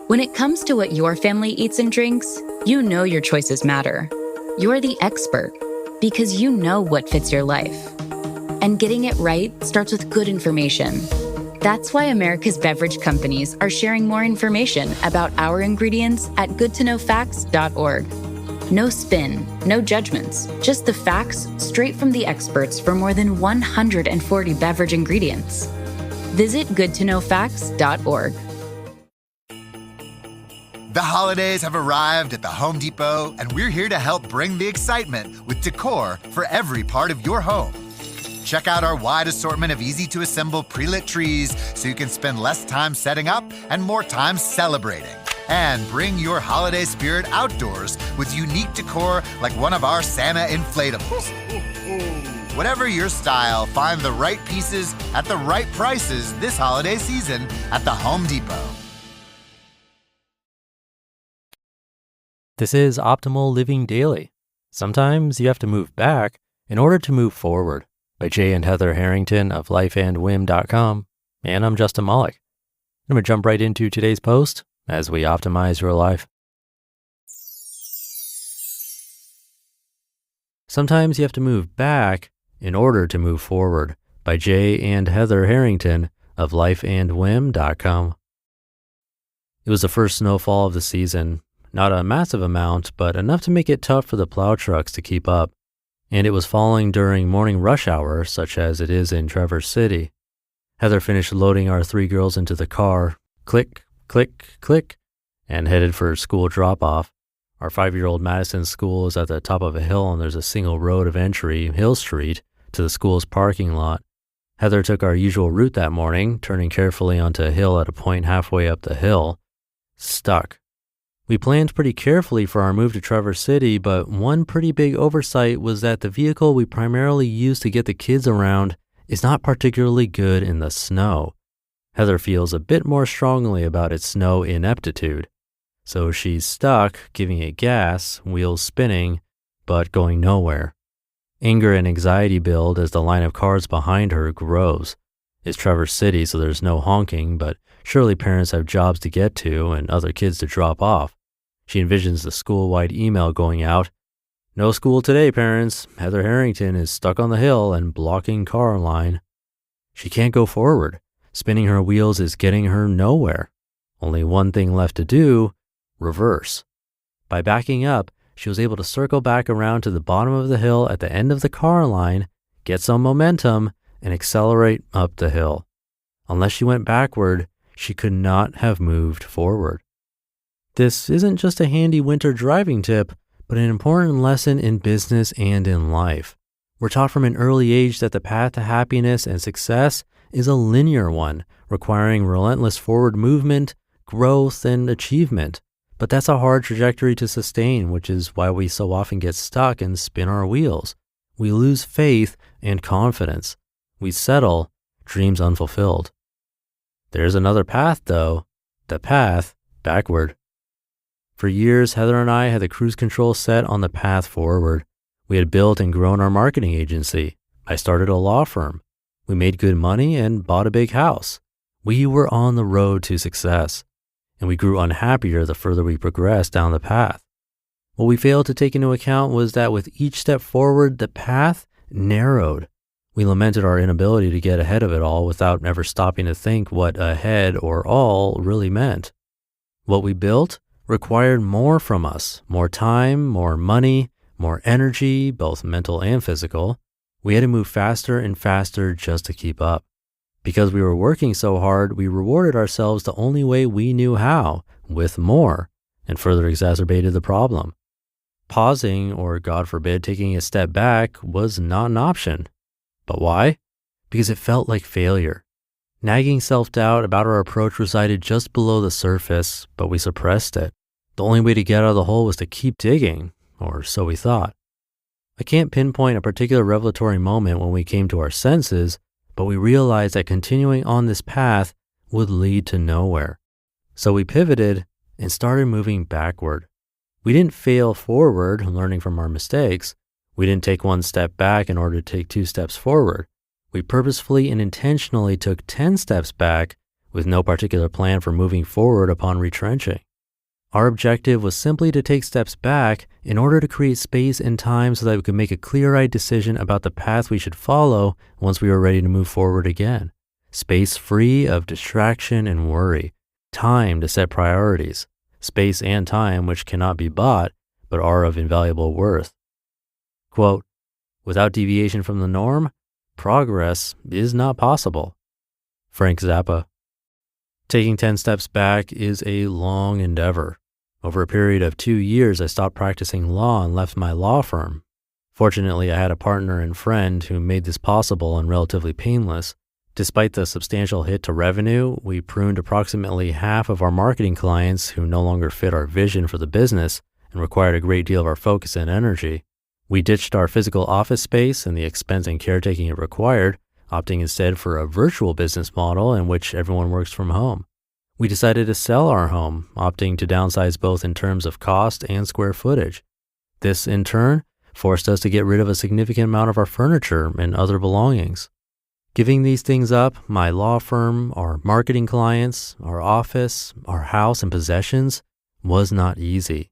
When it comes to what your family eats and drinks, you know your choices matter. You're the expert because you know what fits your life. And getting it right starts with good information. That's why America's beverage companies are sharing more information about our ingredients at goodtoknowfacts.org. No spin, no judgments, just the facts straight from the experts for more than 140 beverage ingredients. Visit goodtoknowfacts.org. The holidays have arrived at the Home Depot, and we're here to help bring the excitement with decor for every part of your home. Check out our wide assortment of easy-to-assemble pre-lit trees so you can spend less time setting up and more time celebrating. And bring your holiday spirit outdoors with unique decor like one of our Santa inflatables. Whatever your style, find the right pieces at the right prices this holiday season at the Home Depot. This is Optimal Living Daily. Sometimes you have to move back in order to move forward, by Jay and Heather Harrington of lifeandwhim.com. And I'm Justin Malik. I'm going to jump right into today's post as we optimize your life. Sometimes you have to move back in order to move forward, by Jay and Heather Harrington of lifeandwhim.com. It was the first snowfall of the season. Not a massive amount, but enough to make it tough for the plow trucks to keep up. And it was falling during morning rush hour, such as it is in Traverse City. Heather finished loading our 3 girls into the car, click, click, click, and headed for school drop-off. Our 5-year-old Madison's school is at the top of a hill, and there's a single road of entry, Hill Street, to the school's parking lot. Heather took our usual route that morning, turning carefully onto a hill at a point halfway up the hill. Stuck. We planned pretty carefully for our move to Traverse City, but one pretty big oversight was that the vehicle we primarily use to get the kids around is not particularly good in the snow. Heather feels a bit more strongly about its snow ineptitude. So she's stuck, giving it gas, wheels spinning, but going nowhere. Anger and anxiety build as the line of cars behind her grows. It's Traverse City, so there's no honking, but surely parents have jobs to get to and other kids to drop off. She envisions the school-wide email going out. No school today, parents. Heather Harrington is stuck on the hill and blocking car line. She can't go forward. Spinning her wheels is getting her nowhere. Only one thing left to do, reverse. By backing up, she was able to circle back around to the bottom of the hill at the end of the car line, get some momentum, and accelerate up the hill. Unless she went backward, she could not have moved forward. This isn't just a handy winter driving tip, but an important lesson in business and in life. We're taught from an early age that the path to happiness and success is a linear one, requiring relentless forward movement, growth, and achievement. But that's a hard trajectory to sustain, which is why we so often get stuck and spin our wheels. We lose faith and confidence. We settle, dreams unfulfilled. There's another path, though, the path backward. For years, Heather and I had the cruise control set on the path forward. We had built and grown our marketing agency. I started a law firm. We made good money and bought a big house. We were on the road to success, and we grew unhappier the further we progressed down the path. What we failed to take into account was that with each step forward, the path narrowed. We lamented our inability to get ahead of it all without ever stopping to think what ahead or all really meant. What we built required more from us, more time, more money, more energy, both mental and physical. We had to move faster and faster just to keep up. Because we were working so hard, we rewarded ourselves the only way we knew how, with more, and further exacerbated the problem. Pausing, or God forbid, taking a step back was not an option. But why? Because it felt like failure. Nagging self-doubt about our approach resided just below the surface, but we suppressed it. The only way to get out of the hole was to keep digging, or so we thought. I can't pinpoint a particular revelatory moment when we came to our senses, but we realized that continuing on this path would lead to nowhere. So we pivoted and started moving backward. We didn't fail forward, learning from our mistakes. We didn't take one step back in order to take 2 steps forward. We purposefully and intentionally took 10 steps back with no particular plan for moving forward upon retrenching. Our objective was simply to take steps back in order to create space and time so that we could make a clear-eyed decision about the path we should follow once we were ready to move forward again. Space free of distraction and worry. Time to set priorities. Space and time which cannot be bought, but are of invaluable worth. Quote, without deviation from the norm, progress is not possible. Frank Zappa. Taking 10 steps back is a long endeavor. Over a period of 2 years, I stopped practicing law and left my law firm. Fortunately, I had a partner and friend who made this possible and relatively painless. Despite the substantial hit to revenue, we pruned approximately half of our marketing clients who no longer fit our vision for the business and required a great deal of our focus and energy. We ditched our physical office space and the expense and caretaking it required, opting instead for a virtual business model in which everyone works from home. We decided to sell our home, opting to downsize both in terms of cost and square footage. This, in turn, forced us to get rid of a significant amount of our furniture and other belongings. Giving these things up, my law firm, our marketing clients, our office, our house and possessions, was not easy.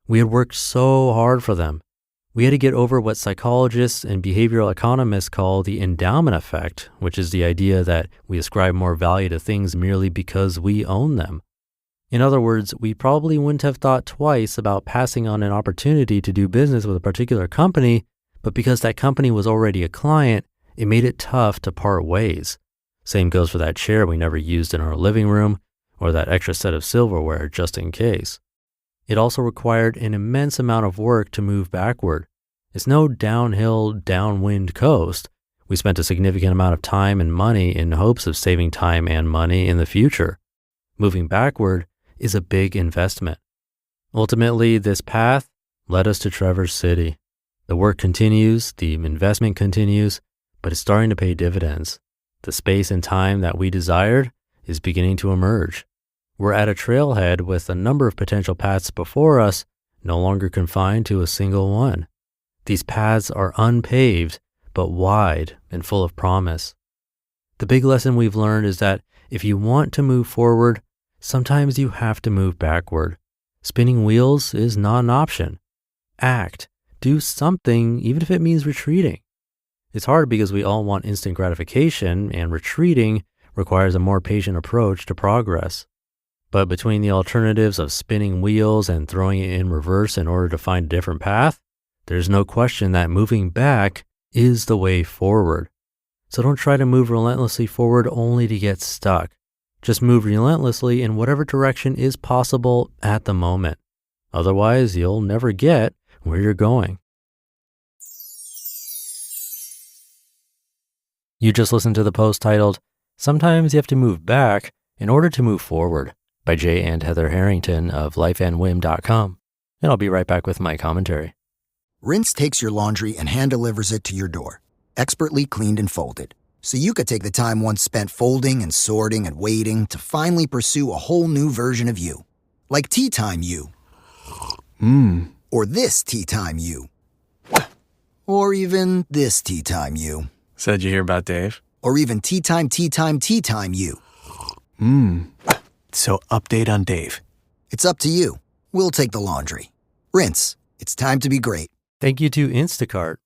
We had worked so hard for them. We had to get over what psychologists and behavioral economists call the endowment effect, which is the idea that we ascribe more value to things merely because we own them. In other words, we probably wouldn't have thought twice about passing on an opportunity to do business with a particular company, but because that company was already a client, it made it tough to part ways. Same goes for that chair we never used in our living room, or that extra set of silverware just in case. It also required an immense amount of work to move backward. It's no downhill, downwind coast. We spent a significant amount of time and money in hopes of saving time and money in the future. Moving backward is a big investment. Ultimately, this path led us to Traverse City. The work continues, the investment continues, but it's starting to pay dividends. The space and time that we desired is beginning to emerge. We're at a trailhead with a number of potential paths before us, no longer confined to a single one. These paths are unpaved, but wide and full of promise. The big lesson we've learned is that if you want to move forward, sometimes you have to move backward. Spinning wheels is not an option. Act. Do something, even if it means retreating. It's hard because we all want instant gratification, and retreating requires a more patient approach to progress. But between the alternatives of spinning wheels and throwing it in reverse in order to find a different path, there's no question that moving back is the way forward. So don't try to move relentlessly forward only to get stuck. Just move relentlessly in whatever direction is possible at the moment. Otherwise, you'll never get where you're going. You just listened to the post titled, Sometimes You Have to Move Back in Order to Move Forward, by Jay and Heather Harrington of lifeandwhim.com. And I'll be right back with my commentary. Rinse takes your laundry and hand-delivers it to your door, expertly cleaned and folded, so you could take the time once spent folding and sorting and waiting to finally pursue a whole new version of you. Like Tea Time You. Or this Tea Time You. Or even this Tea Time You. So did you hear about Dave? Or even Tea Time You. So update on Dave. It's up to you. We'll take the laundry. Rinse. It's time to be great. Thank you to Instacart.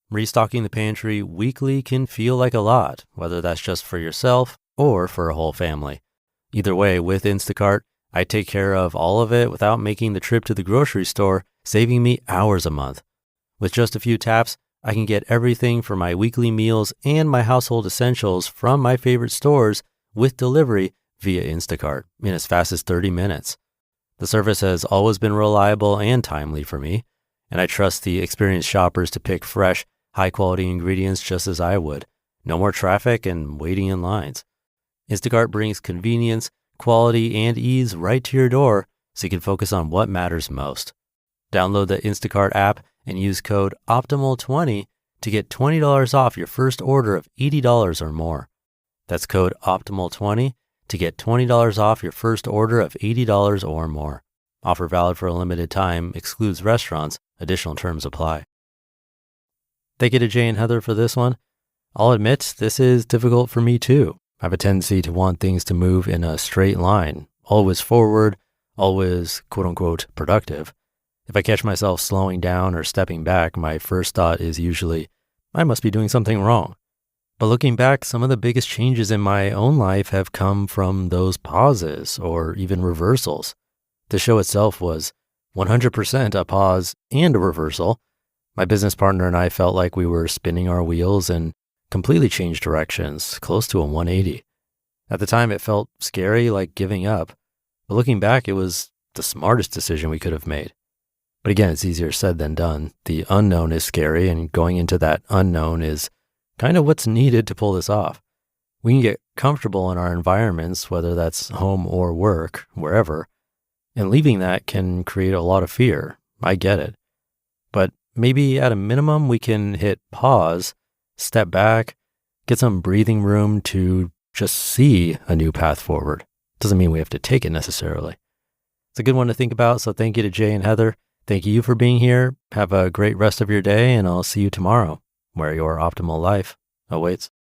Restocking the pantry weekly can feel like a lot, whether that's just for yourself or for a whole family. Either way, with Instacart, I take care of all of it without making the trip to the grocery store, saving me hours a month. With just a few taps, I can get everything for my weekly meals and my household essentials from my favorite stores with delivery via Instacart in as fast as 30 minutes. The service has always been reliable and timely for me, and I trust the experienced shoppers to pick fresh, high-quality ingredients just as I would. No more traffic and waiting in lines. Instacart brings convenience, quality, and ease right to your door so you can focus on what matters most. Download the Instacart app and use code OPTIMAL20 to get $20 off your first order of $80 or more. That's code OPTIMAL20 to get $20 off your first order of $80 or more. Offer valid for a limited time, excludes restaurants, additional terms apply. Thank you to Jay and Heather for this one. I'll admit, this is difficult for me too. I have a tendency to want things to move in a straight line, always forward, always quote unquote productive. If I catch myself slowing down or stepping back, my first thought is usually, I must be doing something wrong. But looking back, some of the biggest changes in my own life have come from those pauses or even reversals. The show itself was 100% a pause and a reversal. My business partner and I felt like we were spinning our wheels and completely changed directions, close to a 180. At the time, it felt scary, like giving up. But looking back, it was the smartest decision we could have made. But again, it's easier said than done. The unknown is scary, and going into that unknown is kind of what's needed to pull this off. We can get comfortable in our environments, whether that's home or work, wherever, and leaving that can create a lot of fear. I get it. But maybe at a minimum, we can hit pause, step back, get some breathing room to just see a new path forward. Doesn't mean we have to take it necessarily. It's a good one to think about, so thank you to Jay and Heather. Thank you for being here. Have a great rest of your day, and I'll see you tomorrow, where your optimal life awaits.